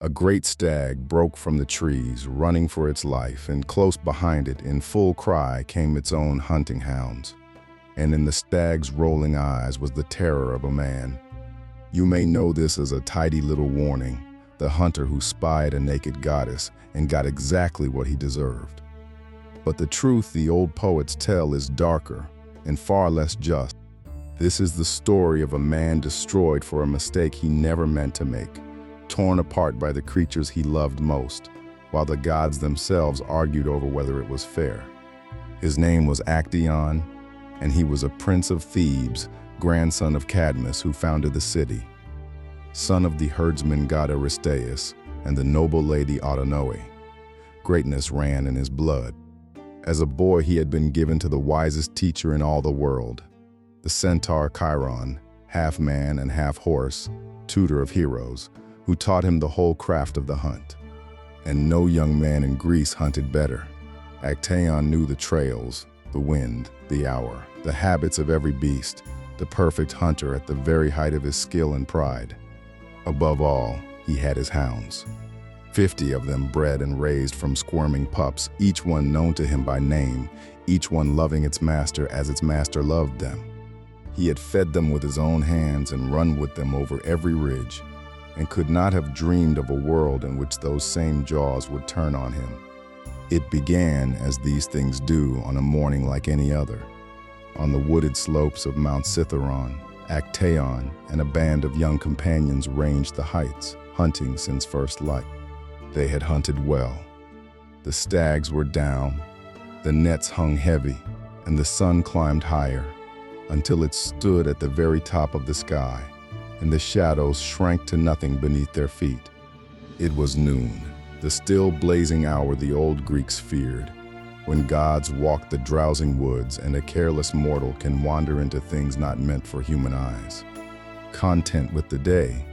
A great stag broke from the trees, running for its life, and close behind it, in full cry, came its own hunting hounds. And in the stag's rolling eyes was the terror of a man. You may know this as a tidy little warning, the hunter who spied a naked goddess and got exactly what he deserved. But the truth the old poets tell is darker and far less just. This is the story of a man destroyed for a mistake he never meant to make, torn apart by the creatures he loved most, while the gods themselves argued over whether it was fair. His name was Actaeon, and he was a prince of Thebes, grandson of Cadmus, who founded the city, son of the herdsman god Aristeus and the noble lady Autonoe. Greatness ran in his blood. As a boy, he had been given to the wisest teacher in all the world, the centaur Chiron, half man and half horse, tutor of heroes, who taught him the whole craft of the hunt. And no young man in Greece hunted better. Actaeon knew the trails, the wind, the hour, the habits of every beast, the perfect hunter at the very height of his skill and pride. Above all, he had his hounds. 50 of them bred and raised from squirming pups, each one known to him by name, each one loving its master as its master loved them. He had fed them with his own hands and run with them over every ridge, and could not have dreamed of a world in which those same jaws would turn on him. It began, as these things do, on a morning like any other. On the wooded slopes of Mount Cithaeron, Actaeon and a band of young companions ranged the heights, hunting since first light. They had hunted well. The stags were down, the nets hung heavy, and the sun climbed higher, until it stood at the very top of the sky, and the shadows shrank to nothing beneath their feet. It was noon, the still blazing hour the old Greeks feared, when gods walk the drowsing woods and a careless mortal can wander into things not meant for human eyes. Content with the day,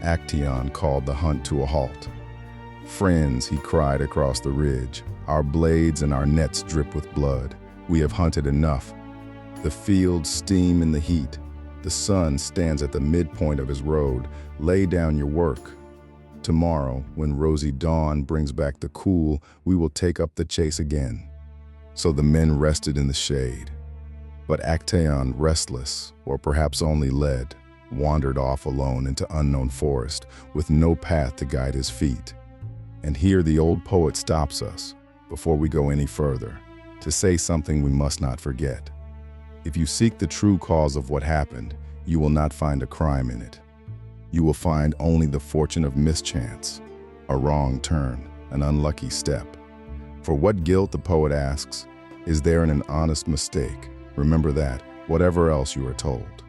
Actaeon called the hunt to a halt. "Friends," he cried across the ridge, "our blades and our nets drip with blood. We have hunted enough. The fields steam in the heat. The sun stands at the midpoint of his road. Lay down your work. Tomorrow, when rosy dawn brings back the cool, we will take up the chase again." So the men rested in the shade. But Actaeon, restless, or perhaps only led, wandered off alone into unknown forest, with no path to guide his feet. And here the old poet stops us, before we go any further, to say something we must not forget. If you seek the true cause of what happened, you will not find a crime in it. You will find only the fortune of mischance, a wrong turn, an unlucky step. For what guilt, the poet asks, is there in an honest mistake? Remember that, whatever else you are told.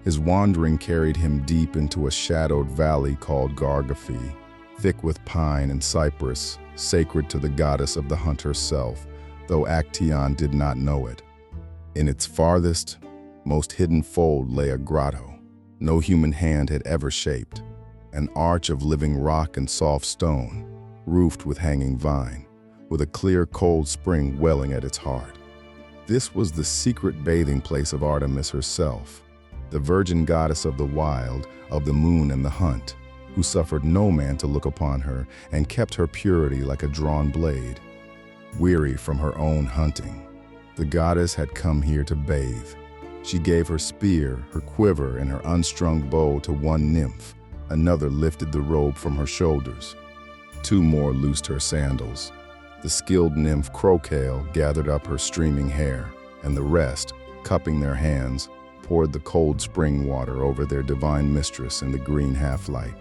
His wandering carried him deep into a shadowed valley called Gargaphe, thick with pine and cypress, sacred to the goddess of the hunt herself, though Actaeon did not know it. In its farthest, most hidden fold lay a grotto no human hand had ever shaped, an arch of living rock and soft stone, roofed with hanging vine, with a clear, cold spring welling at its heart. This was the secret bathing place of Artemis herself, the virgin goddess of the wild, of the moon and the hunt, who suffered no man to look upon her and kept her purity like a drawn blade. Weary from her own hunting, the goddess had come here to bathe. She gave her spear, her quiver, and her unstrung bow to one nymph. Another lifted the robe from her shoulders. 2 more loosed her sandals. The skilled nymph Crocale gathered up her streaming hair, and the rest, cupping their hands, poured the cold spring water over their divine mistress in the green half-light.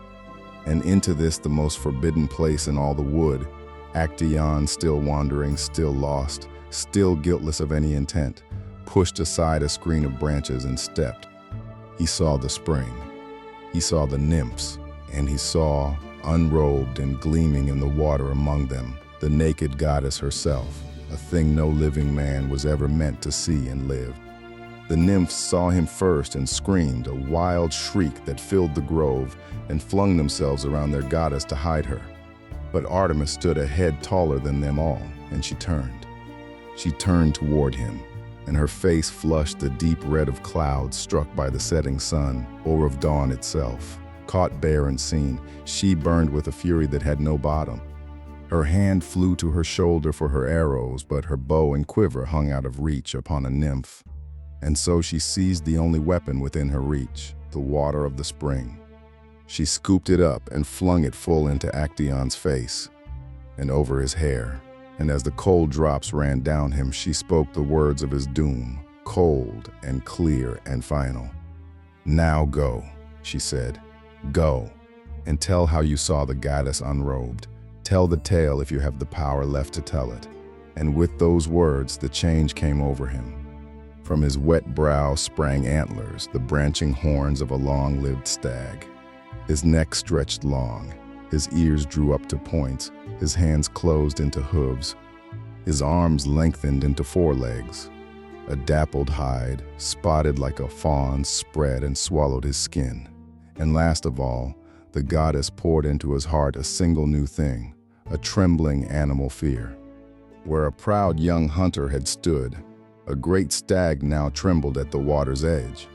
And into this, the most forbidden place in all the wood, Actaeon, still wandering, still lost, still guiltless of any intent, pushed aside a screen of branches and stepped. He saw the spring. He saw the nymphs, and he saw, unrobed and gleaming in the water among them, the naked goddess herself, a thing no living man was ever meant to see and live. The nymphs saw him first and screamed, a wild shriek that filled the grove, and flung themselves around their goddess to hide her. But Artemis stood a head taller than them all, and she turned. She turned toward him, and her face flushed the deep red of clouds struck by the setting sun, or of dawn itself. caught bare and seen, she burned with a fury that had no bottom. Her hand flew to her shoulder for her arrows, but her bow and quiver hung out of reach upon a nymph. And so she seized the only weapon within her reach, the water of the spring. She scooped it up and flung it full into Actaeon's face and over his hair. And as the cold drops ran down him, she spoke the words of his doom, cold and clear and final. "Now go," she said. "Go, and tell how you saw the goddess unrobed. Tell the tale if you have the power left to tell it." And with those words, the change came over him. From his wet brow sprang antlers, the branching horns of a long-lived stag. His neck stretched long, his ears drew up to points, his hands closed into hooves, his arms lengthened into forelegs. A dappled hide, spotted like a fawn, spread and swallowed his skin. And last of all, the goddess poured into his heart a single new thing, a trembling animal fear. Where a proud young hunter had stood, a great stag now trembled at the water's edge.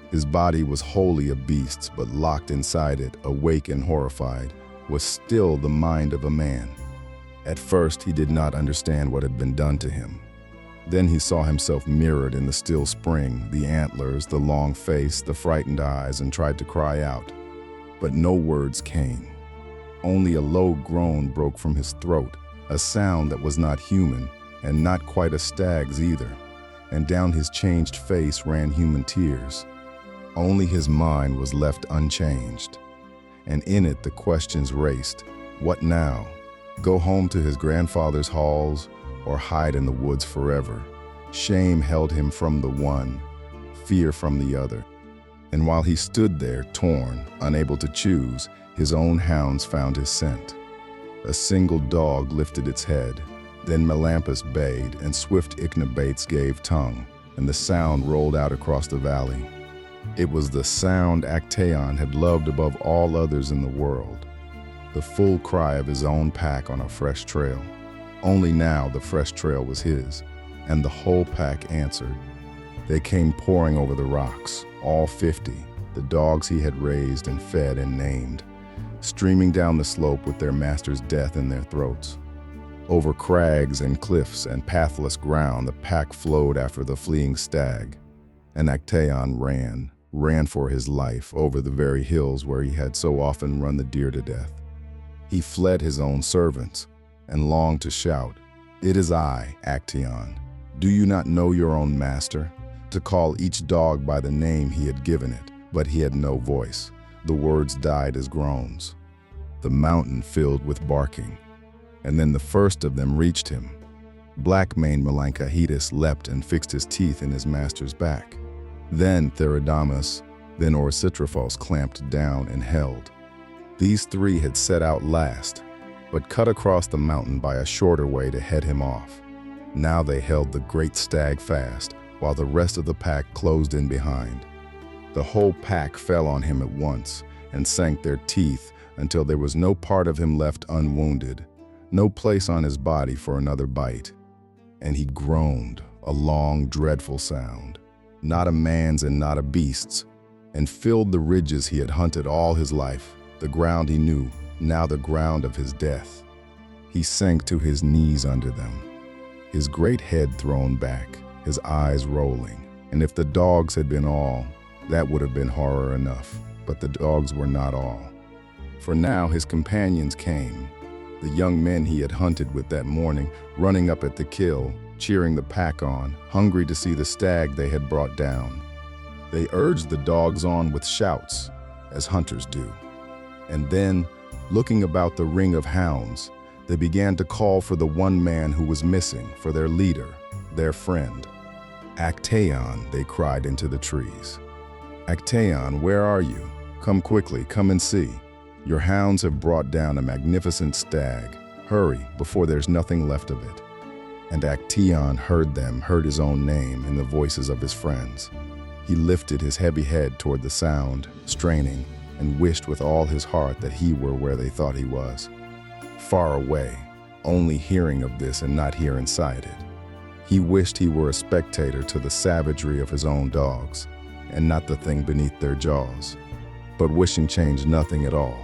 His body was wholly a beast's, but locked inside it, awake and horrified, was still the mind of a man. At first, he did not understand what had been done to him. Then he saw himself mirrored in the still spring, the antlers, the long face, the frightened eyes, and tried to cry out. But no words came. Only a low groan broke from his throat, a sound that was not human, and not quite a stag's either. And down his changed face ran human tears. Only his mind was left unchanged. And in it the questions raced. What now? Go home to his grandfather's halls, or hide in the woods forever? Shame held him from the one, fear from the other. And while he stood there, torn, unable to choose, his own hounds found his scent. A single dog lifted its head, then Melampus bayed, and swift Ichnebates gave tongue, and the sound rolled out across the valley. It was the sound Actaeon had loved above all others in the world, the full cry of his own pack on a fresh trail. Only now the fresh trail was his, and the whole pack answered. They came pouring over the rocks, all 50, the dogs he had raised and fed and named, streaming down the slope with their master's death in their throats. Over crags and cliffs and pathless ground, the pack flowed after the fleeing stag, and Actaeon ran for his life over the very hills where he had so often run the deer to death. He fled his own servants, and longed to shout, "It is I, Actaeon. Do you not know your own master?" To call each dog by the name he had given it, but he had no voice. The words died as groans. The mountain filled with barking, and then the first of them reached him. Black-maned Melanchaetus leapt and fixed his teeth in his master's back. Then Theridamas, then Orsitrophos clamped down and held. These three had set out last, but cut across the mountain by a shorter way to head him off. Now they held the great stag fast, while the rest of the pack closed in behind. The whole pack fell on him at once, and sank their teeth until there was no part of him left unwounded, no place on his body for another bite. And he groaned, a long, dreadful sound, not a man's and not a beast's, and filled the ridges he had hunted all his life, the ground he knew, now the ground of his death. He sank to his knees under them, his great head thrown back, his eyes rolling. And if the dogs had been all, that would have been horror enough. But the dogs were not all. For now his companions came, the young men he had hunted with that morning, running up at the kill, cheering the pack on, hungry to see the stag they had brought down. They urged the dogs on with shouts, as hunters do. And then, looking about the ring of hounds, they began to call for the one man who was missing, for their leader, their friend. "Actaeon," they cried into the trees. "Actaeon, where are you? Come quickly, come and see. Your hounds have brought down a magnificent stag. Hurry, before there's nothing left of it." And Actaeon heard his own name in the voices of his friends. He lifted his heavy head toward the sound, straining, and wished with all his heart that he were where they thought he was. Far away, only hearing of this and not here inside it. He wished he were a spectator to the savagery of his own dogs, and not the thing beneath their jaws. But wishing changed nothing at all.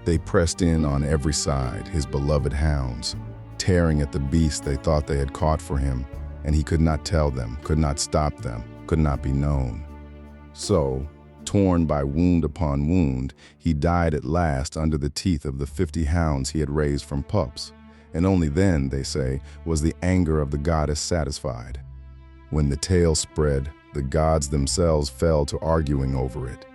They pressed in on every side, his beloved hounds, tearing at the beast they thought they had caught for him, and he could not tell them, could not stop them, could not be known. So, torn by wound upon wound, he died at last under the teeth of the 50 hounds he had raised from pups, and only then, they say, was the anger of the goddess satisfied. When the tale spread, the gods themselves fell to arguing over it.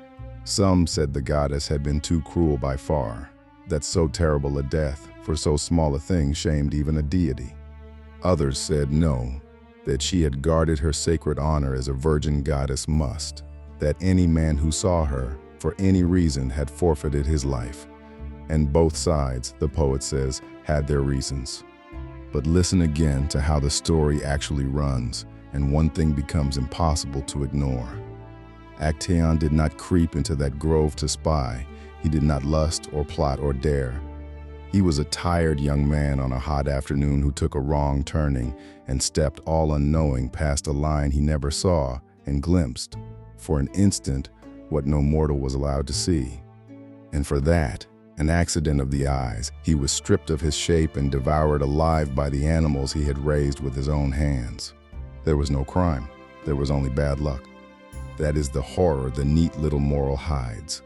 Some said the goddess had been too cruel by far, that so terrible a death for so small a thing shamed even a deity. Others said no, that she had guarded her sacred honor as a virgin goddess must, that any man who saw her, for any reason, had forfeited his life. And both sides, the poet says, had their reasons. But listen again to how the story actually runs, and one thing becomes impossible to ignore. Actaeon did not creep into that grove to spy. He did not lust or plot or dare. He was a tired young man on a hot afternoon who took a wrong turning and stepped all unknowing past a line he never saw and glimpsed, for an instant, what no mortal was allowed to see. And for that, an accident of the eyes, he was stripped of his shape and devoured alive by the animals he had raised with his own hands. There was no crime. There was only bad luck. That is the horror the neat little moral hides.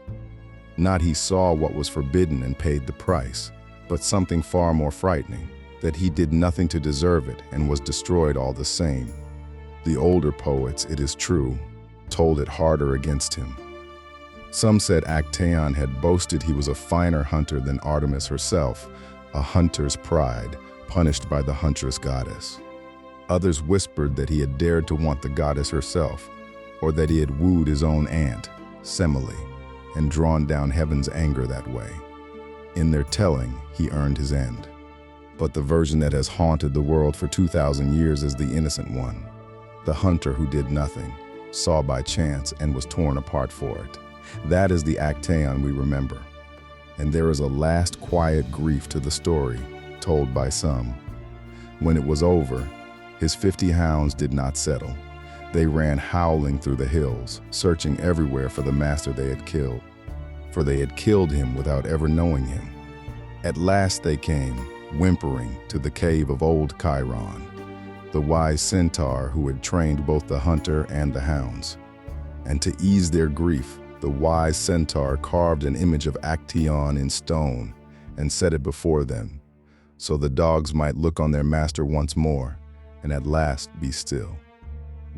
Not he saw what was forbidden and paid the price, but something far more frightening, that he did nothing to deserve it and was destroyed all the same. The older poets, it is true, told it harder against him. Some said Actaeon had boasted he was a finer hunter than Artemis herself, a hunter's pride, punished by the huntress goddess. Others whispered that he had dared to want the goddess herself, or that he had wooed his own aunt, Semele, and drawn down heaven's anger that way. In their telling, he earned his end. But the version that has haunted the world for 2,000 years is the innocent one, the hunter who did nothing, saw by chance and was torn apart for it. That is the Actaeon we remember. And there is a last quiet grief to the story, told by some. When it was over, his 50 hounds did not settle. They ran howling through the hills, searching everywhere for the master they had killed. For they had killed him without ever knowing him. At last they came, whimpering, to the cave of old Chiron, the wise centaur who had trained both the hunter and the hounds. And to ease their grief, the wise centaur carved an image of Actaeon in stone and set it before them, so the dogs might look on their master once more and at last be still.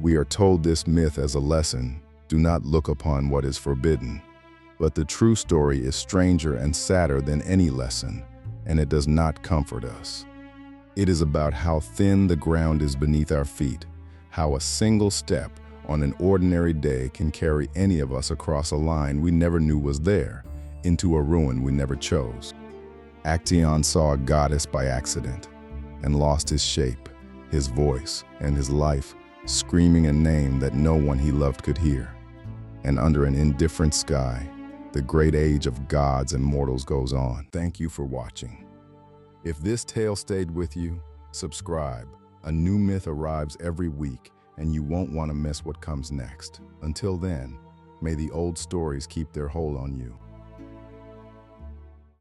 We are told this myth as a lesson: do not look upon what is forbidden. But the true story is stranger and sadder than any lesson, and it does not comfort us. It is about how thin the ground is beneath our feet, how a single step on an ordinary day can carry any of us across a line we never knew was there, into a ruin we never chose. Actaeon saw a goddess by accident and lost his shape, his voice, and his life, screaming a name that no one he loved could hear. And under an indifferent sky, the great age of gods and mortals goes on. Thank you for watching. If this tale stayed with you, subscribe. A new myth arrives every week, and you won't want to miss what comes next. Until then, may the old stories keep their hold on you.